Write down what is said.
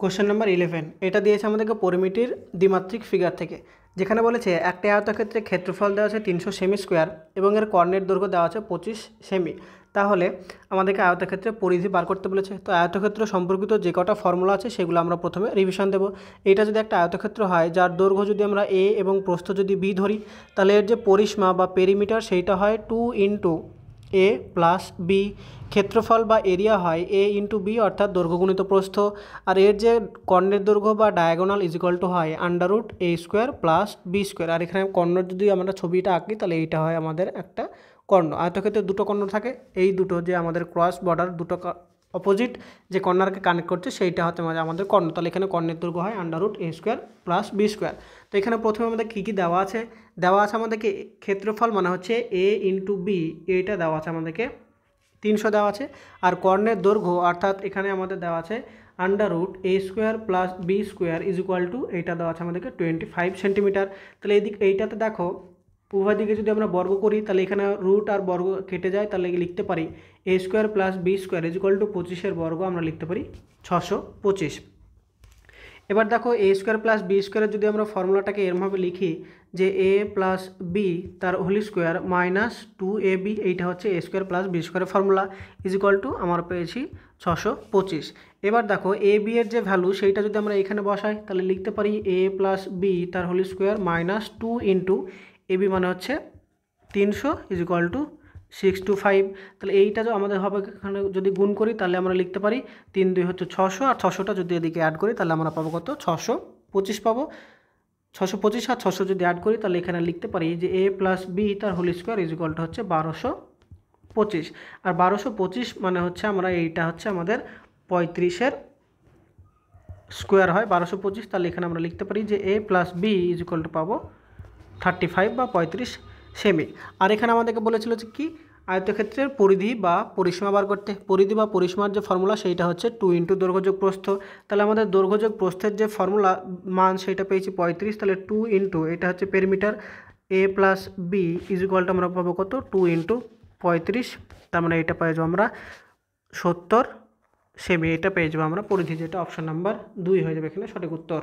Question number 11 এটা দিয়েছে আমাদেরকে পরিমিতির দ্বিমাত্রিক ফিগার থেকে, যেখানে বলেছে একটা আয়তক্ষেত্রে ক্ষেত্রফল দেওয়া আছে 300 সেমি স্কোয়ার এবং এর কর্ণের দৈর্ঘ্য দেওয়া আছে 25 সেমি। তাহলে আমাদেরকে আয়তক্ষেত্রে পরিধি বার করতে বলেছে। তো আয়তক্ষেত্র সম্পর্কিত যে কটা ফর্মুলা আছে সেগুলো আমরা প্রথমে রিভিশন দেব। এটা যদি একটা আয়তক্ষেত্র হয় যার দৈর্ঘ্য যদি আমরা এ এবং প্রস্থ যদি বি ধরি, তাহলে এর যে পরিসীমা বা পেরিমিটার সেইটা হয় 2 ইন্টু এ প্লাস বি। ক্ষেত্রফল বা এরিয়া হয় এ ইন্টু বি অর্থাৎ দৈর্ঘ্য গুণিত প্রস্থ। আর এর যে কর্ণের দৈর্ঘ্য বা ডায়াগোনাল ইজিক্যাল টু হয় আন্ডাররুট a square plus b square. আর এখানে কর্ণ যদি আমরা ছবিটা আঁকি তাহলে এইটা হয় আমাদের একটা কর্ণ। আয়তক্ষেত্রে দুটো কর্ণ থাকে, এই দুটো যে আমাদের ক্রস বর্ডার দুটো অপোজিট যে কর্নারকে কানেক্ট করছে সেইটা হচ্ছে আমাদের কর্ণ। তাহলে এখানে কর্ণের দৈর্ঘ্য হয় আন্ডাররুট a square plus b square. তো এখানে প্রথমে আমাদের কী কী দেওয়া আছে আমাদেরকে ক্ষেত্রফল মানে হচ্ছে এ ইন্টু বি, এইটা দেওয়া আছে আমাদেরকে 300 দেওয়া আছে। আর কর্ণের দৈর্ঘ্য অর্থাৎ এখানে আমাদের দেওয়া আছে under root a square plus b square is equal to এইটা দেওয়া আছে আমাদেরকে 25 সেন্টিমিটার। তাহলে এইটাতে দেখো উভয় দিকে যদি আমরা বর্গ করি তাহলে এখানে রুট আর বর্গ কেটে যায়, তাহলে লিখতে পারি a square plus b square is equal to 25-এর বর্গ আমরা লিখতে পারি 625। এবার দেখো এ স্কোয়ার প্লাস বি স্কোয়ারের যদি আমরা ফর্মুলাটাকে এরমভাবে লিখি যে এ প্লাস বি তার হোল স্কোয়ার মাইনাস 2ab, এইটা হচ্ছে এ স্কোয়ার প্লাস বি স্কোয়ারের ফর্মুলা ইজ ইকুয়াল টু আমরা পেয়েছি 625। এবার দেখো এ বি এর যে ভ্যালু সেইটা যদি আমরা এখানে বসাই তাহলে লিখতে পারি এ প্লাস বি তার whole square minus 2 into A B মানে হচ্ছে 300 ইজ ইকুয়াল টু 625। তাহলে এইটা তো আমাদের হবে, এখানে যদি গুণ করি তাহলে আমরা লিখতে পারি 3 2 হচ্ছে 600, আর 600টা যদি এদিকে অ্যাড করি তাহলে আমরা পাবো কত 625 পাবো। 625 আর 600 যদি অ্যাড করি তাহলে এখানে লিখতে পারি যে এ প্লাস বি তার whole square is equal to হচ্ছে 1225। আর 1225 মানে হচ্ছে আমরা এইটা হচ্ছে আমাদের 35-এর স্কোয়ার হয় 1225। তাহলে এখানে আমরা লিখতে পারি যে এ plus B is equal to পাবো 35 বা 35 সেমি। আর এখানে আমাদেরকে বলেছিল যে কি আয়তক্ষেত্রের পরিধি বা পরিসীমা বার করতে। পরিধি বা পরিসীমার যে ফর্মুলা সেইটা হচ্ছে 2 ইন্টু দৈর্ঘ্যযোগ প্রস্থ। তাহলে আমাদের দৈর্ঘ্যযোগ প্রস্থের যে ফর্মুলা মান সেইটা পেয়েছি 35, তাহলে 2 ইন্টু এটা হচ্ছে perimeter A plus B is equal to আমরা পাবো কত 2 ইন্টু 35, তার মানে এটা পেয়ে যাবো আমরা 70 সেমি। এটা পেয়ে যাবো আমরা পরিধি, যেটা অপশন নাম্বার 2 হয়ে যাবে এখানে সঠিক উত্তর।